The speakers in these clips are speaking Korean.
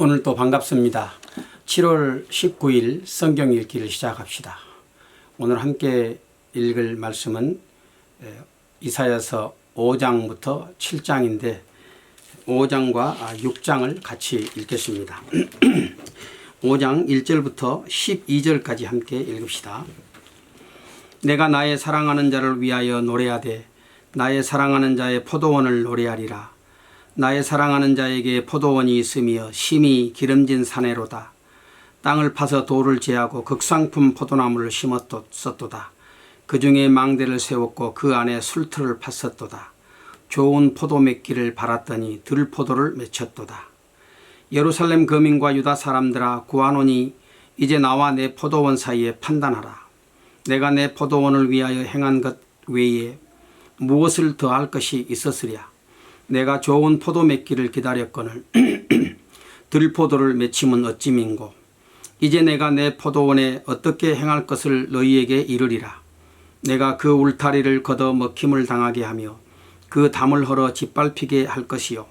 오늘 또 반갑습니다. 7월 19일 성경 읽기를 시작합시다. 오늘 함께 읽을 말씀은 이사야서 5장부터 7장인데 5장과 6장을 같이 읽겠습니다. 5장 1절부터 12절까지 함께 읽읍시다. 내가 나의 사랑하는 자를 위하여 노래하되 나의 사랑하는 자의 포도원을 노래하리라. 나의 사랑하는 자에게 포도원이 있으며 심히 기름진 사내로다. 땅을 파서 돌을 제하고 극상품 포도나무를 심었었도다. 그 중에 망대를 세웠고 그 안에 술틀을 팠었도다. 좋은 포도 맺기를 바랐더니 들포도를 맺혔도다. 예루살렘 거민과 유다 사람들아 구하노니 이제 나와 내 포도원 사이에 판단하라. 내가 내 포도원을 위하여 행한 것 외에 무엇을 더할 것이 있었으랴. 내가 좋은 포도 맺기를 기다렸거늘 들포도를 맺힘은 어찌민고. 이제 내가 내 포도원에 어떻게 행할 것을 너희에게 이르리라. 내가 그 울타리를 걷어 먹힘을 당하게 하며 그 담을 헐어 짓밟히게 할 것이요.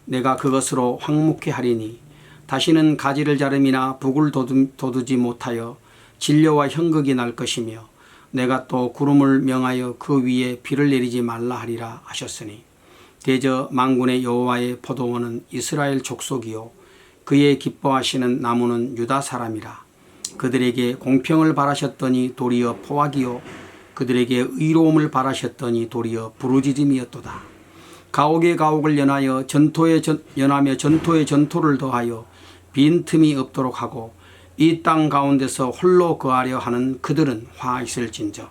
내가 그것으로 황무케 하리니 다시는 가지를 자름이나 북을 돋우지 못하여 진려와 형극이 날 것이며 내가 또 구름을 명하여 그 위에 비를 내리지 말라 하리라 하셨으니 대저 만군의 여호와의 포도원은 이스라엘 족속이요 그의 기뻐하시는 나무는 유다 사람이라. 그들에게 공평을 바라셨더니 도리어 포악이요 그들에게 의로움을 바라셨더니 도리어 부르짖음이었도다. 가옥에 가옥을 연하여 연하며 전토에 전토를 더하여 빈틈이 없도록 하고 이 땅 가운데서 홀로 거하려 하는 그들은 화 있을진저.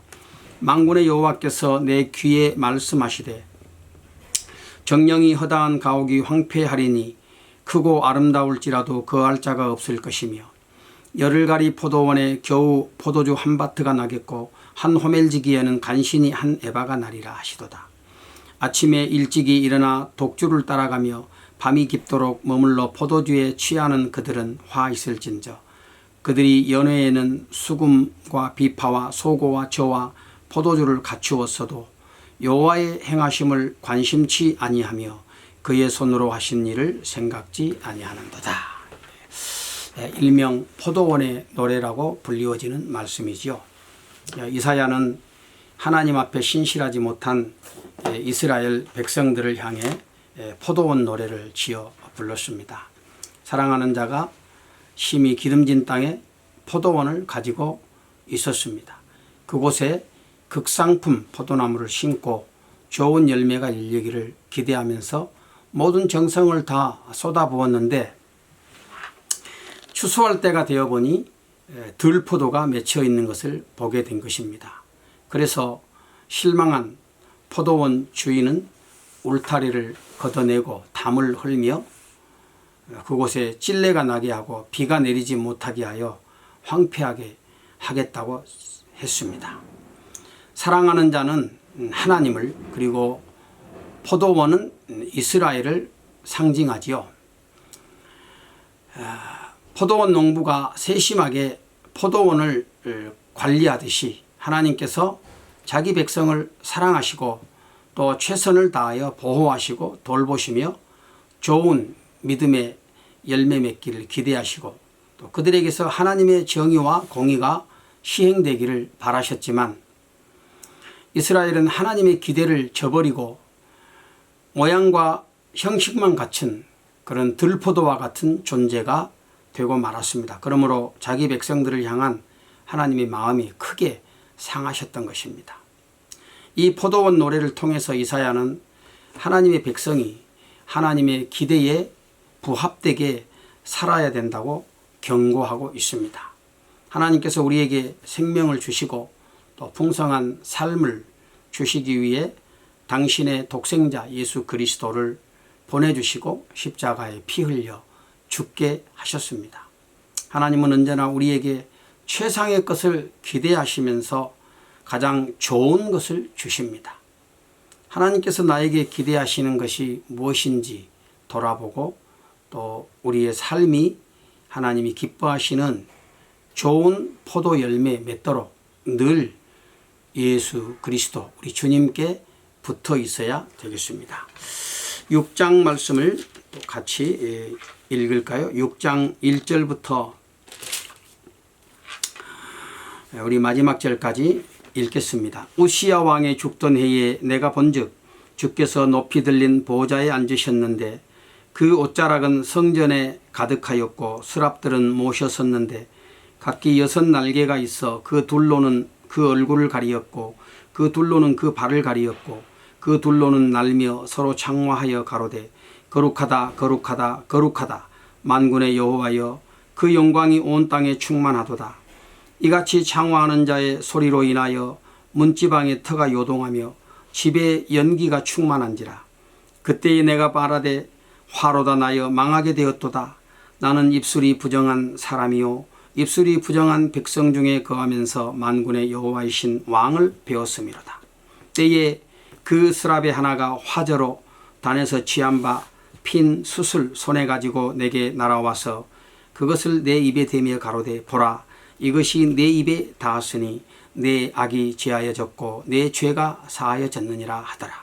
만군의 여호와께서 내 귀에 말씀하시되 정령이 허다한 가옥이 황폐하리니 크고 아름다울지라도 거할 자가 없을 것이며 열흘가리 포도원에 겨우 포도주 한 바트가 나겠고 한 호멜지기에는 간신히 한 에바가 나리라 하시도다. 아침에 일찍이 일어나 독주를 따라가며 밤이 깊도록 머물러 포도주에 취하는 그들은 화 있을진저. 그들이 연회에는 수금과 비파와 소고와 저와 포도주를 갖추었어도 여호와의 행하심을 관심치 아니하며 그의 손으로 하신 일을 생각지 아니하는도다. 일명 포도원의 노래라고 불리워지는 말씀이지요. 이사야는 하나님 앞에 신실하지 못한 이스라엘 백성들을 향해 포도원 노래를 지어 불렀습니다. 사랑하는 자가 심히 기름진 땅에 포도원을 가지고 있었습니다. 그곳에 극상품 포도나무를 심고 좋은 열매가 열리기를 기대하면서 모든 정성을 다 쏟아부었는데 추수할 때가 되어보니 들포도가 맺혀 있는 것을 보게 된 것입니다. 그래서 실망한 포도원 주인은 울타리를 걷어내고 담을 헐며 그곳에 찔레가 나게 하고 비가 내리지 못하게 하여 황폐하게 하겠다고 했습니다. 사랑하는 자는 하나님을 그리고 포도원은 이스라엘을 상징하지요. 포도원 농부가 세심하게 포도원을 관리하듯이 하나님께서 자기 백성을 사랑하시고 또 최선을 다하여 보호하시고 돌보시며 좋은 믿음의 열매 맺기를 기대하시고 또 그들에게서 하나님의 정의와 공의가 시행되기를 바라셨지만 이스라엘은 하나님의 기대를 저버리고 모양과 형식만 갖춘 그런 들포도와 같은 존재가 되고 말았습니다. 그러므로 자기 백성들을 향한 하나님의 마음이 크게 상하셨던 것입니다. 이 포도원 노래를 통해서 이사야는 하나님의 백성이 하나님의 기대에 부합되게 살아야 된다고 경고하고 있습니다. 하나님께서 우리에게 생명을 주시고 또 풍성한 삶을 주시기 위해 당신의 독생자 예수 그리스도를 보내주시고 십자가에 피 흘려 죽게 하셨습니다. 하나님은 언제나 우리에게 최상의 것을 기대하시면서 가장 좋은 것을 주십니다. 하나님께서 나에게 기대하시는 것이 무엇인지 돌아보고 또 우리의 삶이 하나님이 기뻐하시는 좋은 포도 열매 맺도록 늘 예수 그리스도 우리 주님께 붙어 있어야 되겠습니다. 6장 말씀을 같이 읽을까요? 6장 1절부터 우리 마지막 절까지 읽겠습니다. 우시야 왕의 죽던 해에 내가 본즉 주께서 높이 들린 보좌에 앉으셨는데 그 옷자락은 성전에 가득하였고 스랍들은 모셔섰는데 각기 6날개가 있어 그 둘로는 그 얼굴을 가리었고 그 둘로는 그 발을 가리었고 그 둘로는 날며 서로 창화하여 가로되 거룩하다 거룩하다 거룩하다 만군의 여호와여 그 영광이 온 땅에 충만하도다. 이같이 창화하는 자의 소리로 인하여 문지방의 터가 요동하며 집에 연기가 충만한지라. 그때에 내가 말하되 화로다 나여 망하게 되었도다. 나는 입술이 부정한 사람이요 입술이 부정한 백성 중에 거하면서 만군의 여호와이신 왕을 배웠음이로다. 때에 그 스랍의 하나가 화저로 단에서 취한 바 핀 숯을 손에 가지고 내게 날아와서 그것을 내 입에 대며 가로되 보라 이것이 내 입에 닿았으니 내 악이 제하여졌고 내 죄가 사하여졌느니라 하더라.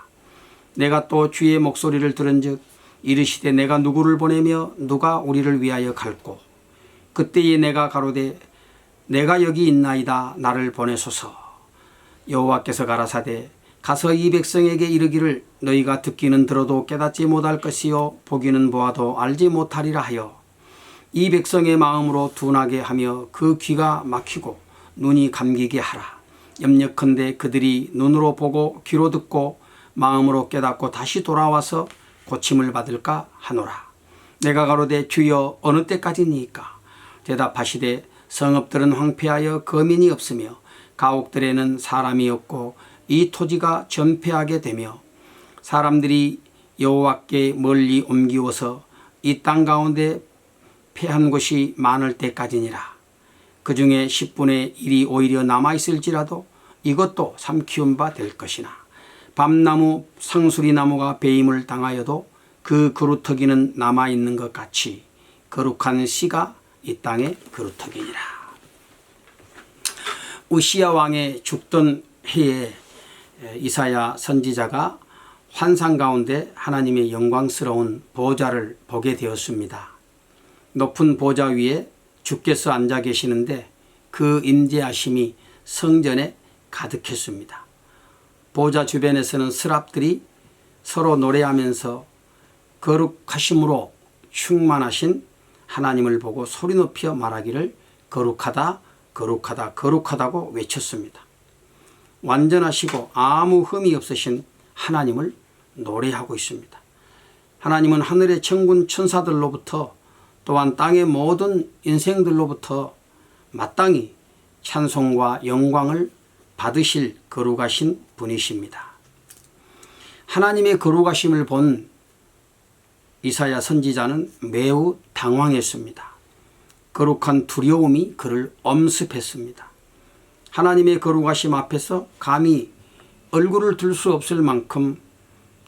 내가 또 주의 목소리를 들은즉 이르시되 내가 누구를 보내며 누가 우리를 위하여 갈꼬. 그때에 내가 가로되 내가 여기 있나이다 나를 보내소서. 여호와께서 가라사대 가서 이 백성에게 이르기를 너희가 듣기는 들어도 깨닫지 못할 것이요 보기는 보아도 알지 못하리라 하여 이 백성의 마음으로 둔하게 하며 그 귀가 막히고 눈이 감기게 하라. 염려컨대 그들이 눈으로 보고 귀로 듣고 마음으로 깨닫고 다시 돌아와서 고침을 받을까 하노라. 내가 가로되 주여 어느 때까지니까? 대답하시되 성읍들은 황폐하여 거민이 없으며 가옥들에는 사람이 없고 이 토지가 전폐하게 되며 사람들이 여호와께 멀리 옮기워서 이 땅 가운데 패한 곳이 많을 때까지니라. 그 중에 10분의 1이 오히려 남아있을지라도 이것도 삼키운 바 될 것이나 밤나무 상수리나무가 배임을 당하여도 그 그루터기는 남아있는 것 같이 거룩한 씨가 이 땅의 그루터기니라. 우시야 왕의 죽던 해에 이사야 선지자가 환상 가운데 하나님의 영광스러운 보좌를 보게 되었습니다. 높은 보좌 위에 주께서 앉아 계시는데 그 임재하심이 성전에 가득했습니다. 보좌 주변에서는 스랍들이 서로 노래하면서 거룩하심으로 충만하신 하나님을 보고 소리 높여 말하기를 거룩하다 거룩하다 거룩하다고 외쳤습니다. 완전하시고 아무 흠이 없으신 하나님을 노래하고 있습니다. 하나님은 하늘의 천군 천사들로부터 또한 땅의 모든 인생들로부터 마땅히 찬송과 영광을 받으실 거룩하신 분이십니다. 하나님의 거룩하심을 본 이사야 선지자는 매우 당황했습니다. 거룩한 두려움이 그를 엄습했습니다. 하나님의 거룩하심 앞에서 감히 얼굴을 들 수 없을 만큼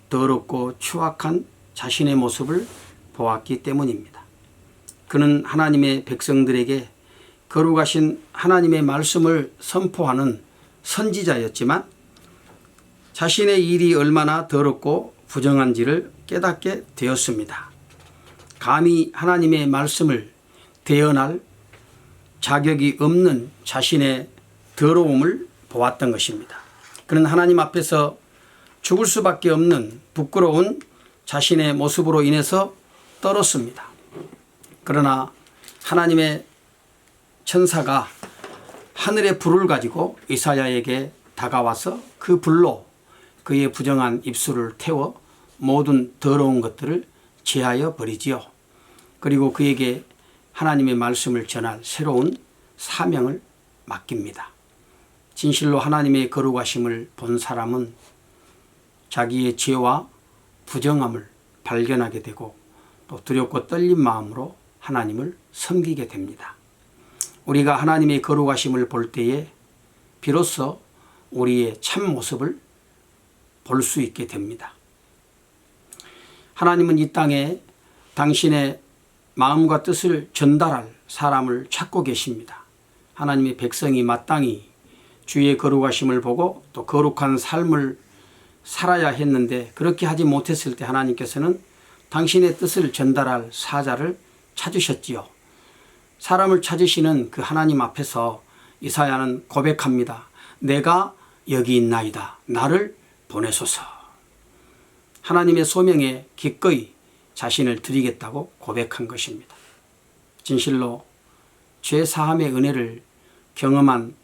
더럽고 추악한 자신의 모습을 보았기 때문입니다. 그는 하나님의 백성들에게 거룩하신 하나님의 말씀을 선포하는 선지자였지만 자신의 일이 얼마나 더럽고 부정한지를 깨닫게 되었습니다. 감히 하나님의 말씀을 대언할 자격이 없는 자신의 더러움을 보았던 것입니다. 그는 하나님 앞에서 죽을 수밖에 없는 부끄러운 자신의 모습으로 인해서 떨었습니다. 그러나 하나님의 천사가 하늘의 불을 가지고 이사야에게 다가와서 그 불로 그의 부정한 입술을 태워 모든 더러운 것들을 제하여 버리지요. 그리고 그에게 하나님의 말씀을 전할 새로운 사명을 맡깁니다. 진실로 하나님의 거룩하심을 본 사람은 자기의 죄와 부정함을 발견하게 되고 또 두렵고 떨린 마음으로 하나님을 섬기게 됩니다. 우리가 하나님의 거룩하심을 볼 때에 비로소 우리의 참 모습을 볼 수 있게 됩니다. 하나님은 이 땅에 당신의 마음과 뜻을 전달할 사람을 찾고 계십니다. 하나님의 백성이 마땅히 주의 거룩하심을 보고 또 거룩한 삶을 살아야 했는데 그렇게 하지 못했을 때 하나님께서는 당신의 뜻을 전달할 사자를 찾으셨지요. 사람을 찾으시는 그 하나님 앞에서 이사야는 고백합니다. 내가 여기 있나이다. 나를 보내소서. 하나님의 소명에 기꺼이 자신을 드리겠다고 고백한 것입니다. 진실로 죄 사함의 은혜를 경험한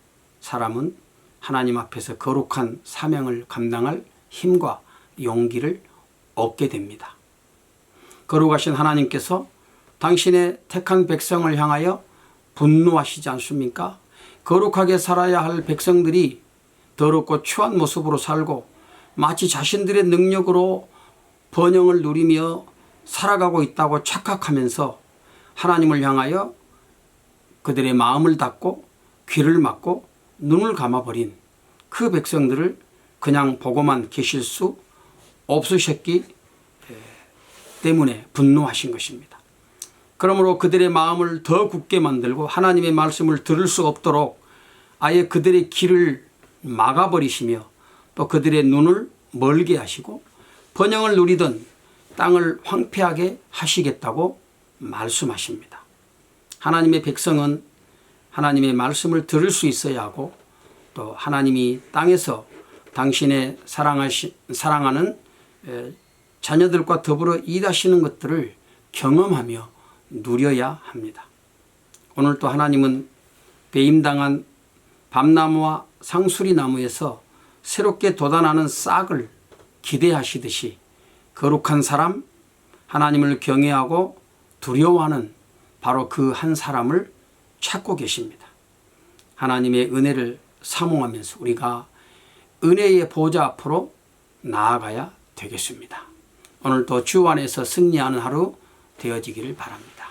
사람은 하나님 앞에서 거룩한 사명을 감당할 힘과 용기를 얻게 됩니다. 거룩하신 하나님께서 당신의 택한 백성을 향하여 분노하시지 않습니까? 거룩하게 살아야 할 백성들이 더럽고 추한 모습으로 살고 마치 자신들의 능력으로 번영을 누리며 살아가고 있다고 착각하면서 하나님을 향하여 그들의 마음을 닫고 귀를 막고 눈을 감아버린 그 백성들을 그냥 보고만 계실 수 없으셨기 때문에 분노하신 것입니다. 그러므로 그들의 마음을 더 굳게 만들고 하나님의 말씀을 들을 수 없도록 아예 그들의 길을 막아버리시며 또 그들의 눈을 멀게 하시고 번영을 누리던 땅을 황폐하게 하시겠다고 말씀하십니다. 하나님의 백성은 하나님의 말씀을 들을 수 있어야 하고 또 하나님이 땅에서 당신의 사랑하는 자녀들과 더불어 일하시는 것들을 경험하며 누려야 합니다. 오늘 또 하나님은 배임당한 밤나무와 상수리나무에서 새롭게 돋아나는 싹을 기대하시듯이 거룩한 사람, 하나님을 경외하고 두려워하는 바로 그 한 사람을 찾고 계십니다. 하나님의 은혜를 사모하면서 우리가 은혜의 보좌 앞으로 나아가야 되겠습니다. 오늘도 주 안에서 승리하는 하루 되어지기를 바랍니다.